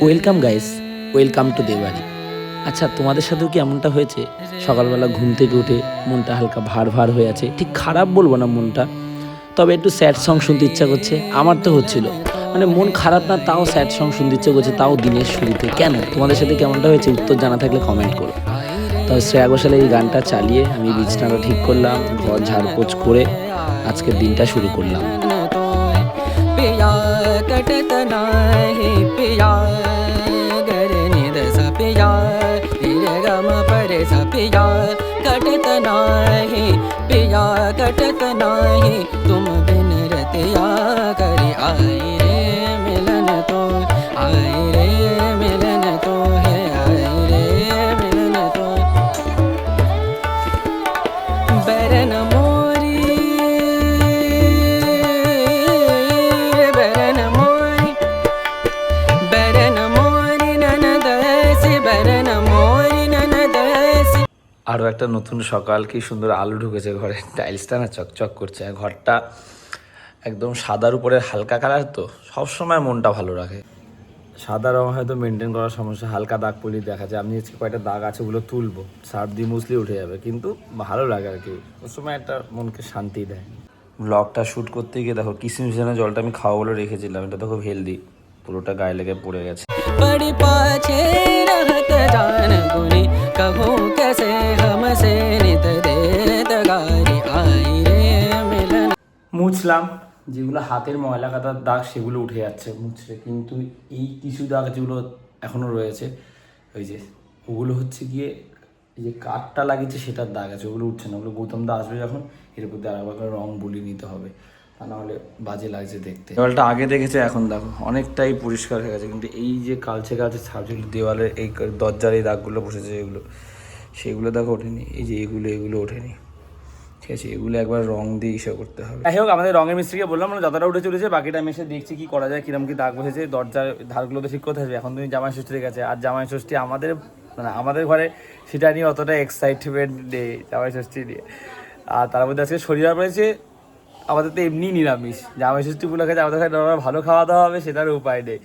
Welcome guys, welcome to Debari. আচ্ছা, তোমাদের সাথেও কি এমনটা হয়েছে? সকালবেলা ঘুম থেকে উঠে মনটা হালকা ভার ভার হয়ে আছে। ঠিক খারাপ বলবো না মনটা, তবে একটু স্যাড সং শুনতে ইচ্ছা করছে। আমার তো হচ্ছিল, মানে মন খারাপ না, তাও স্যাড সং শুনতে ইচ্ছা করছে, তাও দিনের শুরুতে। কেন, তোমাদের সাথে কেমনটা হয়েছে? উত্তর জানা থাকলে কমেন্ট করো। তো শ্রেয়া ঘোষালের এই গানটা চালিয়ে আমি বিছানাটা ঠিক করলাম, ঘর ঝাড়পোছ করে আজকের দিনটা শুরু করলাম। पिया कटत नाही पिया गरे निद स पिया रे गम परे स पिया कटत नाही पिया कटत नाही तुम बिन रतिया करी आई रे मिलन तो आई रे मिलन तो है आई रे मिलन तो बरन আরও একটা নতুন সকাল, কি সুন্দর আলো ঢুকেছে ঘরে, টাইলসটা না চকচক করছে। আর ঘরটা একদম সাদার উপরে হালকা কালার, তো সবসময় মনটা ভালো রাখে। সাদা রং হয়তো মেনটেন করার সমস্যা, হালকা দাগ পড়লে দেখা যায়। আমি আজকে কয়েকটা দাগ আছে, ওগুলো তুলবো, সার্ফ দিয়ে মুছলে উঠে যাবে, কিন্তু ভালো লাগে আর কি। ওই সময় একটা মনকে শান্তি দেয়। ব্লগটা শ্যুট করতে গিয়ে দেখো কিশমিশের জলটা আমি খাওয়া বলে রেখেছিলাম, এটা তো খুব হেলদি, পুরোটা গায়ে লেগে পড়ে গেছে। बड़ी पाछे रहत जान गुनी कहूँ कैसे हमसे नित देत गारी आई रे मिलन। মুছলাম, যেগুলো হাতের ময়লা কাটার দাগ সেগুলো উঠে যাচ্ছে মুছলে, কিন্তু এই কিছু দাগ যেগুলো এখনও রয়েছে, ওই যে ওগুলো হচ্ছে গিয়ে এই যে কাঠটা লাগিয়েছে সেটার দাগ আছে, ওগুলো উঠছে না। ওগুলো গৌতম দা আসবে যখন, এর প্রতি আরেকবার করে রং বুলিয়ে নিতে হবে, তা নাহলে বাজে লাগছে দেখতে। দেওয়ালটা আগে দেখেছে, এখন দেখো অনেকটাই পরিষ্কার হয়ে গেছে, কিন্তু এই যে কালচে কালচে ছাপগুলো দেওয়ালের, এই দরজার এই দাগগুলো বসেছে যেগুলো, সেগুলো দেখো ওঠেনি। এই যে এগুলো ওঠেনি, ঠিক আছে, এগুলো একবার রং দিয়ে ইসে করতে হবে। যাই হোক, আমাদের রঙের মিস্ত্রিকে বললাম, মানে যতটা উঠে চলেছে, বাকিটা আমি এসে দেখছি কি করা যায়, কিরম কি দাগ বসেছে। দরজার ধারগুলো তো ঠিক করতে হবে। এখন তুমি জামাই ষষ্ঠীর কাছে, আর জামাই ষষ্ঠী আমাদের, মানে আমাদের ঘরে সেটা নিয়ে অতটা এক্সাইটমেন্ট নেই জামাই ষষ্ঠী নিয়ে। আর তার মধ্যে আজকে শরীর পড়েছে, আমাদের তো এমনি নিরামিষ। জামাই ষষ্ঠী উপলক্ষে আমাদের কাছে ভালো খাওয়া দাওয়া হবে, সেটার উপায় নেই।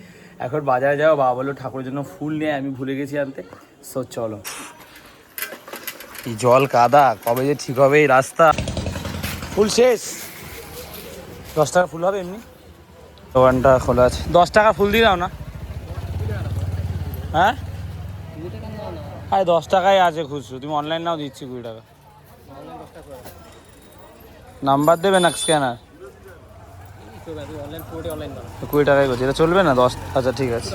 এখন বাজারে যাও, বাবা বললো ঠাকুরের জন্য ফুল নিয়ে, আমি ভুলে গেছি আনতে। সো চলো, এই জল কাদা কবে যে ঠিক হবে এই রাস্তা। ফুল শেষ, 10 টাকা ফুল হবে এমনি, দোকানটা খোলা আছে। 10 টাকা ফুল দিয়ে দাও না। হ্যাঁ, 10 টাকাই আছে খুচরো, তুমি অনলাইন নাও, দিচ্ছি 20 টাকা। নাম্বার দেবে না স্ক্যানার? 20 টাকাই করছি, এটা চলবে না? 10, আচ্ছা ঠিক আছে,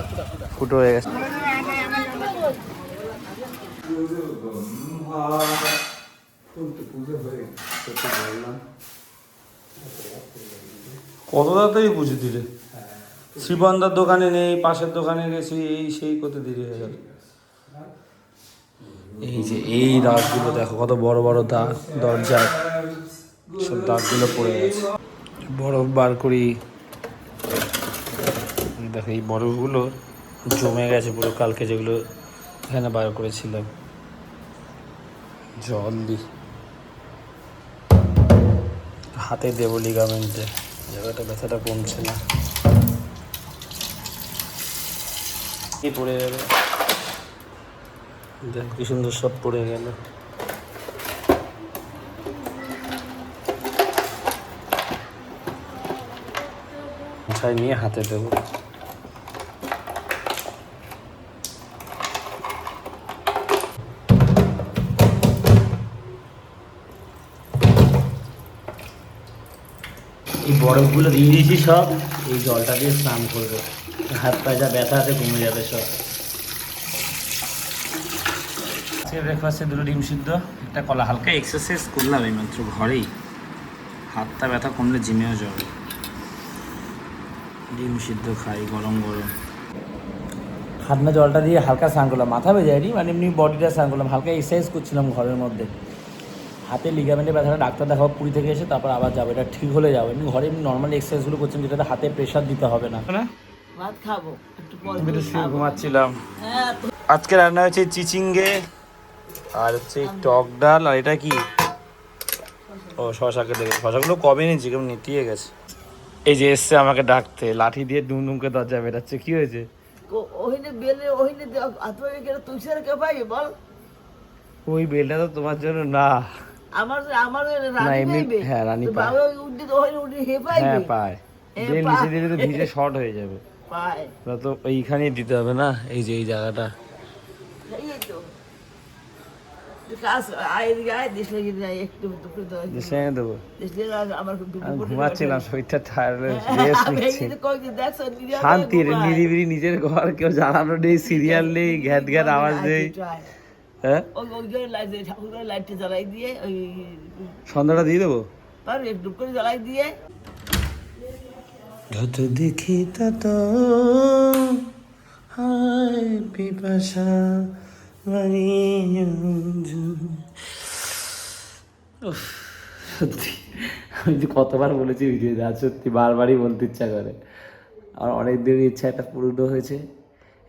ফুটো হয়ে গেছে। কত তাড়াতাড়ি বুঝে দিলে। শ্রীবন্ধার দোকানে নেই, পাশের দোকানে গেছি, এই সেই কত দেরি হয়ে গেল। এই যে এই দাগগুলো দেখো, কত বড় বড় দাগ, দরজায় সব দাগগুলো পড়ে গেছে। বরফ বার করি, দেখো এই বরফগুলো জমে গেছে পুরো, কালকে যেগুলো এখানে বার করেছিলাম। জল দিই, হাতে দেবো লিগামেন্টে, জায়গাটা ব্যথাটা কমছে না, কি পড়ে যাবে। দেখ কি সুন্দর সব পড়ে গেল। ছাই নিয়ে হাতে দেবো। এই বরফগুলো দিয়ে দিয়েছি সব, এই জলটা দিয়ে স্নান করবে, হাত পায়ে যা ব্যথা আছে কমে যাবে সব। আজকে ব্রেকফাস্টে 2টো ডিম সিদ্ধ, একটা কলা। হালকা এক্সারসাইজ করলাম এই মাত্র ঘরেই, হাতটা ব্যথা কমলে জিমেও যাবে। ডিম সিদ্ধ খাই গরম গরম। হাত না জলটা দিয়ে হালকা স্নান করলাম, মাথা ভেজায়নি, মানে এমনি বডিটা স্নান করলাম, হালকা এক্সারসাইজ করছিলাম ঘরের মধ্যে। হাতে লিগামেন্টের ব্যথাটা ডাক্তার দেখাবো পুরী থেকে এসে, তারপর আবার যাবো, এটা ঠিক হলে যাবো। এমনি ঘরে এমনি নর্মাল এক্সারসাইজগুলো করছিলাম, যেটাতে হাতে প্রেশার দিতে হবে না। ভাত খাবো একটু পরে, আমি তো শুয়ে ঘুমাচ্ছিলাম। আজকে রান্না হয়েছে চিচিঙ্গে, আর হচ্ছে টক ডাল, আর এটা কি, ও শশাকে দেখে, শশাগুলো কবে নিয়েছি, কেমন নিতিয়ে গেছে। এই যে এসছে আমাকে ডাকতে, লাঠি দিয়ে ডুমডুমকে দরজা বেরাচ্ছে। কি হয়েছে? ওহিনে বেলে ওহিনে আত্মাকে কেন তুই স্যার কে পাই বল ওই বেলটা তো তোমার জন্য না। আমার আমার না, রানী এমনি- পাইবে হ্যাঁ, রানী তো পায়। বাবা উঠে তো ওহিনে উঠে হে পাইবে হ্যাঁ পায়, বেল নিচে দিলে তো ভিজে শর্ট হয়ে যাবে। পায় ওটা তো এইখানেই দিতে হবে না, এই যে এই জায়গাটা। এই তো কাজ আয় দিকে আয় দেশ লাগে না একটু দুপুরে তো দেশে এনে দেবো। দেশ লাগে আমার আমি ঘুমাচ্ছিলাম, শরীরটা টায়ার্ড, রেস্ট নিচ্ছি। দেখছো শান্তি, নিরিবিলি নিজের ঘর, কেউ জ্বালানো নেই, সিরিয়াল নেই, ঘ্যাত ঘ্যাত আওয়াজ নেই। হ্যাঁ, ওই জন্য লাইট ঠাকুরের লাইটটা জ্বালাই দিয়ে ওই সন্ধ্যাটা দিয়ে দেবো। পারবে একটু করে জ্বালাই দিয়ে যত দেখি তত হায় পিপাসা সত্যি আমি যে কতবার বলেছি ভিডিওতে, আর সত্যি বারবারই বলতে ইচ্ছা করে। আমার অনেক দিনের ইচ্ছা একটা পূর্ণ হয়েছে,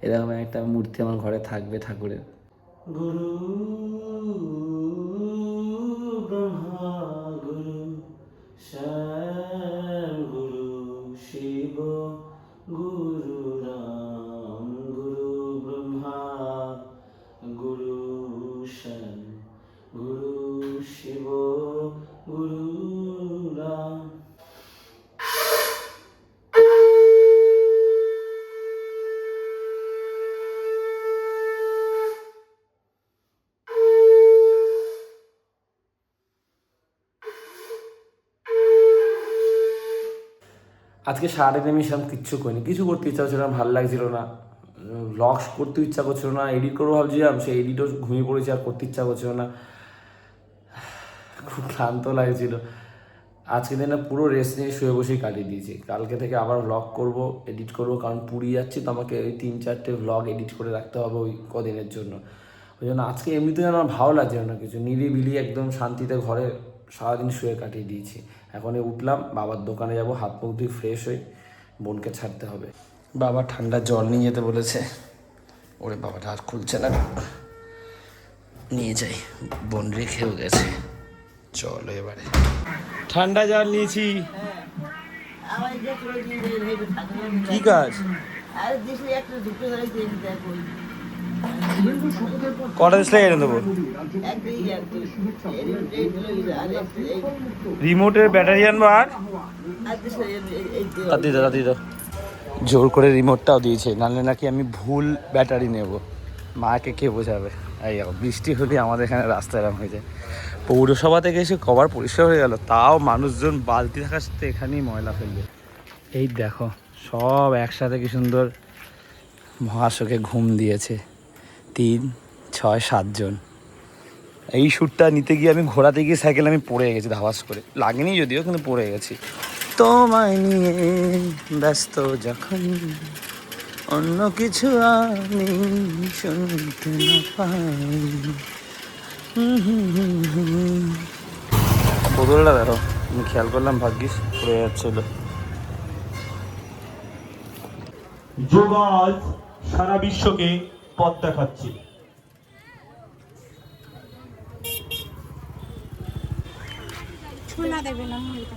এরকম একটা মূর্তি আমার ঘরে থাকবে ঠাকুরের। গুরু ব্রহ্মা গুরু শ্যাম গুরু শিব গুরু রাম গুরু ব্রহ্মা গুরু শ্যাম গুরু শিব গুরু রাম। আজকে সারাদিন আমি সেরকম কিচ্ছু করিনি, কিছু করতে ইচ্ছা করছিল না, ভালো লাগছিল না, ব্লগস করতে ইচ্ছা করছিল না, এডিট করবো ভাবছিলাম, সেই এডিটও ঘুমিয়ে পড়েছি, আর করতে ইচ্ছা করছিল না, খুব ক্লান্ত লাগছিল। আজকে দিনে পুরো রেস্ট নিয়ে শুয়ে বসেই কাটিয়ে দিয়েছি। কালকে থেকে আবার ব্লগ করব, এডিট করব, কারণ পুরী যাচ্ছি তো আমাকে ওই 3-4টে ব্লগ এডিট করে রাখতে হবে ওই কদিনের জন্য। ওই জন্য আজকে এমনিতে যেন আমার ভালো লাগছে না কিছু, নিরিবিলি একদম শান্তিতে ঘরে সারাদিন শুয়ে কাটিয়ে দিয়েছি। এখন উঠলাম, বাবার দোকানে যাব, হাত মুখ দিয়ে ফ্রেশ হই, বোনকে ছাড়তে হবে। বাবা ঠান্ডা জল নিয়ে যেতে বলেছে, ওরে বাবাটা আর খুলছে না, নিয়ে যাই, বোন রেখেও গেছে। চলো এবারে ঠান্ডা জল নিয়েছি। আমার দেশ কি কাজ? আর দেশে একটা দুটো জ্বালাই দিয়ে দেখো কটা দিলে এনে দেবো? রিমোটের ব্যাটারি আনবো, আর তাড়াতাড়ি দাও, তাড়াতাড়ি দাও। জোর করে রিমোটটাও দিয়েছে, নাহলে নাকি আমি ভুল ব্যাটারি নেব, মাকে কে বোঝাবে। এই বৃষ্টি হলে আমাদের এখানে রাস্তা এরকম হয়ে যায়। পৌরসভা থেকে এসে কভার পরিষ্কার হয়ে গেল, তাও মানুষজন বালতি থাকার সাথে এখানেই ময়লা ফেলবে। এই দেখো সব একসাথে কি সুন্দর মহাশোকে ঘুম দিয়েছে, 3, 6, 7 জন। এই শ্যুটটা নিতে গিয়ে আমি ঘোরাতে গিয়ে সাইকেল আমি পড়ে গেছি ধাবাস করে, লাগেনি যদিও, কিন্তু পড়ে গেছি। তোমায় নিয়ে ব্যস্ত যখন অন্য কিছু আমি শুনতে না পাই। বোতলটা দেখো, আমি খেয়াল করলাম ভাগ্যিস পড়ে যাচ্ছিল। যোগ আজ সারা বিশ্বকে পথ দেখাচ্ছে। ছোলা দেবে না ময়দা।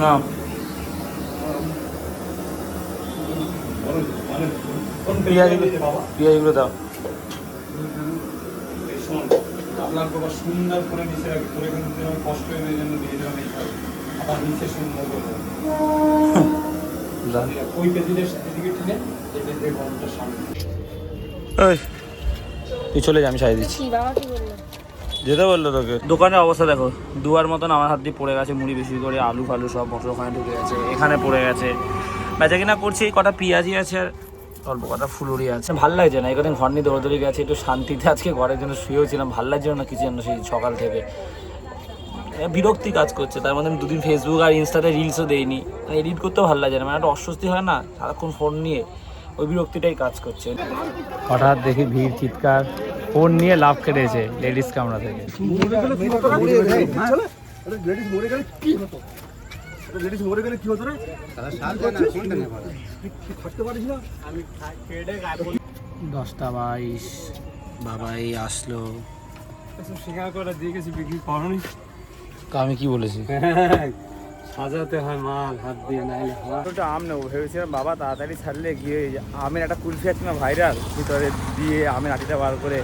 না পেঁয়াজগুলো দাও। আপনার বাবা সুন্দর করে নিচে করে কিন্তু কষ্ট হয়ে জন্য দিয়ে দেওয়া নেই, আবার নিচে সুন্দর করবো ওই পেজিদের দিকে ঠেলে এই পেজের গরমটা সামনে। তুই চলে যা, আমি সারিয়ে দিচ্ছি। বাবা কি বললো? যেতে বললো তোকে। দোকানের অবস্থা দেখো, দুয়ার মতন আমার হাত দিয়ে পড়ে গেছে, মুড়ি বেশি করে, আলু ফালু সব মশলা ওখানে ঢুকে গেছে, এখানে পড়ে গেছে। বেচা কিনা করছি, কটা পেঁয়াজি আছে আর অল্প কটা ফুলুরি আছে। ভালো লাগছে না, এই কদিন ঘর নিয়ে দৌড়দৌড়ি গেছে, একটু শান্তিতে আজকে ঘরের জন্য শুয়েও ছিলাম, ভালো লাগছিল না কিছু জন্য সেই সকাল থেকে, বিরক্তি কাজ করছে। তার মধ্যে আমি 2 দিন ফেসবুক আর ইনস্টাতে রিলসও দেইনি, এডিট করতেও ভালো লাগে না, মানে একটা অস্বস্তি হয় না সারাক্ষণ ফোন নিয়ে, ওই বিরক্তিটাই কাজ করছে। হঠাৎ দেখি ভিড়, চিৎকার, ফোন নিয়ে লাভ কেটেছে লেডিস কামরা থেকে। দশটা 22 বাবাই আসলো। শেখা করে দিয়ে গেছি বিক্রি করনি, তো আমি কি বলেছি? সাজাতে হয় মাল হাত দিয়ে নাইলে ওটা আম নেবো ভেবেছিলাম বাবা তাড়াতাড়ি ছাড়লে গিয়ে আমের একটা কুলফি আছে না ভাইরাল, ভিতরে দিয়ে আমের আটিটা বার করে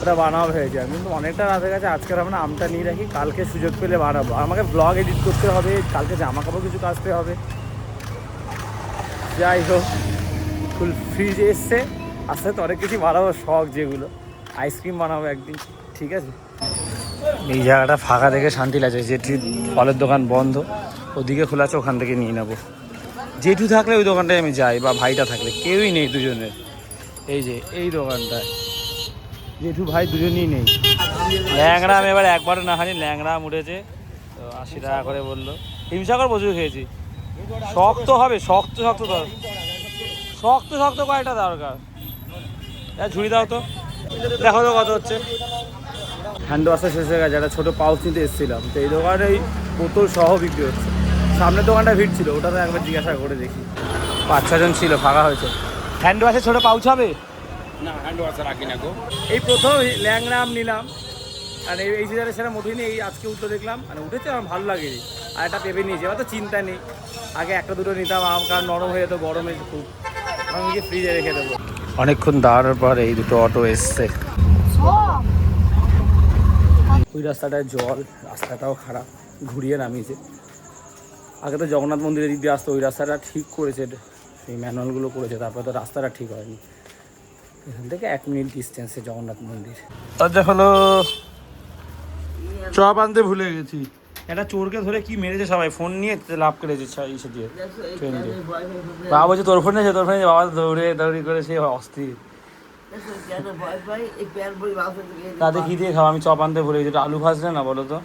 ওটা বানাবো ভেবেছিলাম, কিন্তু অনেকটা রাতের কাছে আজকে আমরা আমটা নিয়ে রাখি, কালকে সুযোগ পেলে বানাবো। আমাকে ব্লগ এডিট করতে হবে, কালকে জামা কাপড় কিছু কাচতে হবে। যাই হোক, ফুল ফ্রিজ এসছে, আস্তে আস্তে অনেক কিছু বানাবো, শখ যেগুলো আইসক্রিম বানাবো একদিন, ঠিক আছে। এই জায়গাটা ফাঁকা দেখে শান্তি লাগছে, যেটি ফলের দোকান বন্ধ, ওদিকে খোলা আছে, ওখান থেকে নিয়ে নেবো। জেঠু থাকলে ওই দোকানটায় আমি যাই, বা ভাইটা থাকলে, কেউই নেই দুজনের। এই যে এই দোকানটায় জেঠু ভাই দুজনেই নেই। ল্যাংড়া আমি এবার একবারও না খানি, ল্যাংড়া উঠেছে তো 80 টাকা করে বললো। হিমসাগর প্রচুর খেয়েছি। শক্ত হবে, শক্ত শক্ত দরকার, শক্ত শক্ত কয়টা দরকার। ঝুড়ি দাও তো, দেখো তো কত হচ্ছে। হ্যান্ড ওয়াশটা শেষ হয়ে গেছে, একটা ছোটো পাউচ নিতে এসেছিলাম, তো এই দোকানে এই বোতল সহ বিক্রি হচ্ছে। সামনের দোকানটা ভিড় ছিল, ওটা তো একবার জিজ্ঞাসা করে দেখি। 5-6 জন ছিল, ফাঁকা হয়েছে। হ্যান্ড ওয়াশের ছোটো পাউচ হবে না, হ্যান্ড ওয়াশ রাখি না গো। এই প্রথম ল্যাংড়া আম নিলাম, আর এই সিজনে সেরকম উঠিনি, এই আজকে উঠলো দেখলাম, মানে উঠেছে আমার ভালো লাগেনি। আর একটা পেঁপে নিয়েছি, এবার তো চিন্তা নেই, আগে একটা দুটো নিতাম আম, কারণ নরম হয়ে যেত গরমে খুব, আমি নিজে ফ্রিজে রেখে দেবো। অনেকক্ষণ দাঁড়ানোর পর এই দুটো অটো এসছে। ওই রাস্তাটায় জল, রাস্তাটাও খারাপ, ঘুরিয়ে নামিয়েছে। আগে তো জগন্নাথ মন্দিরের দিক দিয়ে আসতো, ওই রাস্তাটা ঠিক করেছে, সেই ম্যানুয়ালগুলো করেছে, তারপরে তো রাস্তাটা ঠিক হয়নি। এখান থেকে 1 মিনিট ডিস্টেন্সে জগন্নাথ মন্দির। আচ্ছা হলো, চপ আনতে ভুলে গেছি। একটা চোরকে ধরে কি মেরেছে সবাই, ফোন নিয়ে লাভ করেছে ইসে দিয়ে, ট্রেন দিয়ে। বাবা বলছে তোর ফোন নিয়েছে, তোর ফোন নিয়েছে, বাবা দৌড়ে দৌড়ি করে সে অস্থির। তাতে কি দিয়ে খাওয়া, আমি চপ আনতে ভুলে গেছি। আলু ভাজলে না বলো তো।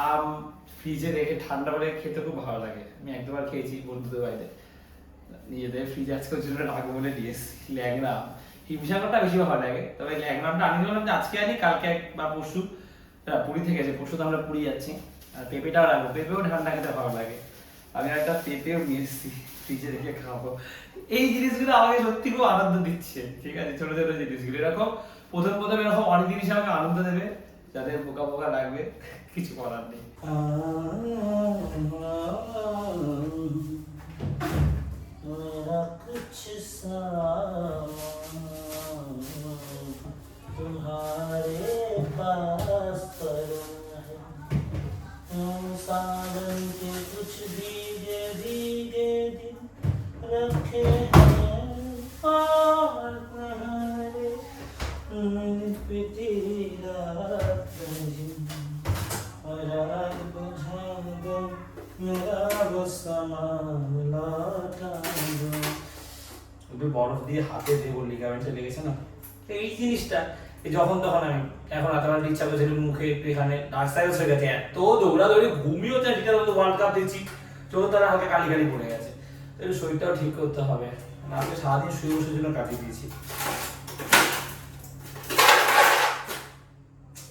আম ফ্রিজে রেখে ঠান্ডা করে খেতে খুব ভালো লাগে। আমি একবার খেয়েছি বন্ধুদের বাড়িতে, নিজেদের ফ্রিজে আজকের জন্য রাখবো বলে দিয়ে এসেছি। ল্যাংড়া হিমসাগরটা বেশি ভালো লাগে, তবে ল্যাংড়াটা আনি দিলাম যে আজকে আনি, কালকে বা পরশু পুরী থেকে আছে, পরশু তো আমরা পুরী যাচ্ছি। আর পেঁপেটাও রাখবো, পেঁপেও ঠান্ডা খেতে ভালো লাগে। আমি একটা পেঁপেও নিয়ে এসেছি, ফ্রিজে রেখে খাবো। এই জিনিসগুলো আমাকে সত্যি খুব আনন্দ দিচ্ছে, ঠিক আছে, ছোট ছোট জিনিসগুলো এরকম প্রথম প্রথম এরকম অনেক জিনিস আমাকে আনন্দ দেবে, যাদের বোকা বোকা লাগবে, কিছু করার নেই। বরফ দিয়ে হাতে দেবো, লিগামেন্টে লেগেছে না, এই জিনিসটা যখন তখন আমি এখন এতবার ইচ্ছা করছে মুখে একটু এখানে রাস্তায় হয়ে গেছে, এত দৌড়াদৌড়ি, ঘুমিয়ে হচ্ছে ঠিক আছে, ওয়ার্ল্ড কাপ দিচ্ছি, চোখ তারা হাতে কালি কালি পড়ে গেছে। শরীরটাও ঠিক করতে হবে, আজকে সারাদিন শুয়ে বসে জন্য কাটিয়ে দিয়েছি।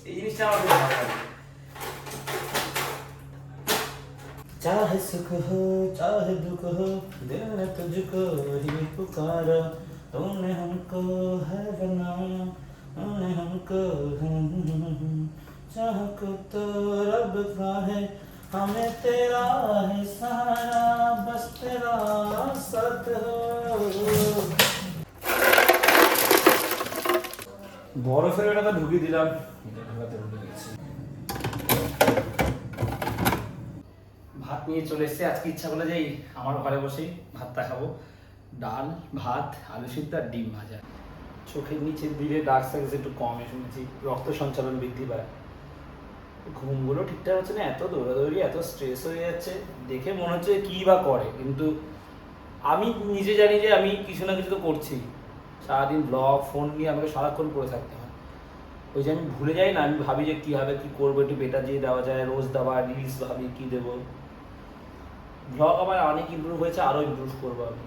এই জিনিসটা আমার খুব ভালো লাগে। चाहे सुख हो चाहे दुख हो, दिल ने तुझको ही पुकारा, तूने हमको है बनाया, तूने हमको चाह को तो रब का है, हमें तेरा है सारा, बस तेरा साथ हो। বরফের এটা তো ঢুকিয়ে দিলাম, এটা ঢুকাতে ভুলে গেছি। ভাত নিয়ে চলে এসেছে, আজকে ইচ্ছা করলে যাই আমার ঘরে বসেই ভাতটা খাবো, ডাল ভাত আলু সিদ্ধ আর ডিম ভাজা। চোখের নিচে দিলে ডার্ক সার্কেলস একটু কমে, শুনেছি রক্ত সঞ্চালন বৃদ্ধি পায়। ঘুমগুলো ঠিকঠাক হচ্ছে না, এত দৌড়াদৌড়ি, এত স্ট্রেস হয়ে যাচ্ছে, দেখে মনে হচ্ছে কী বা করে, কিন্তু আমি নিজে জানি যে আমি কিছু না কিছু তো করছি। সারাদিন ব্লগ ফোন নিয়ে আমাকে সারাক্ষণ পড়ে থাকতে হয়, ওই যে আমি ভুলে যাই না, আমি ভাবি যে কীভাবে কী করবো, একটু বেটার দিয়ে দেওয়া যায়, রোজ দেওয়া, রিলস ভাবি কী দেবো। ব্লগ আমার অনেক ইমপ্রুভ হয়েছে, আরও ইমপ্রুভ করবো আমি,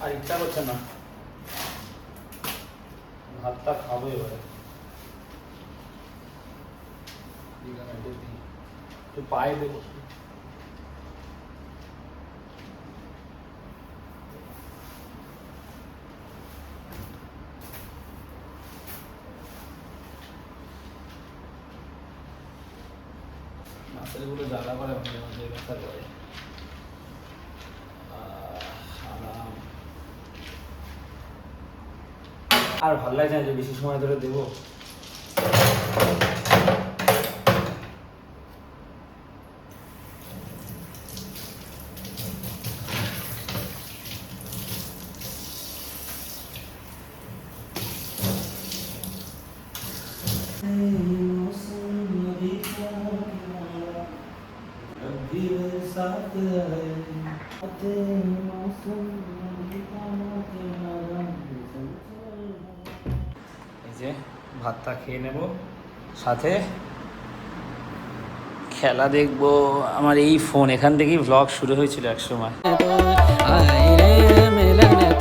আর ইচ্ছা করছে না, ভাতটা খাবো এবারে। তো পায়ে দেবো। মাসেলগুলো জ্বালা করে মাঝে মাঝে, ব্যথা করে। আরাম। আর ভালো লাগছে না যে বেশি সময় ধরে দেবো। এই যে ভাতটা খেয়ে নেব, সাথে খেলা দেখবো। আমার এই ফোন, এখান থেকেই ভ্লগ শুরু হয়েছিল এক সময়। तो आई रे मिलन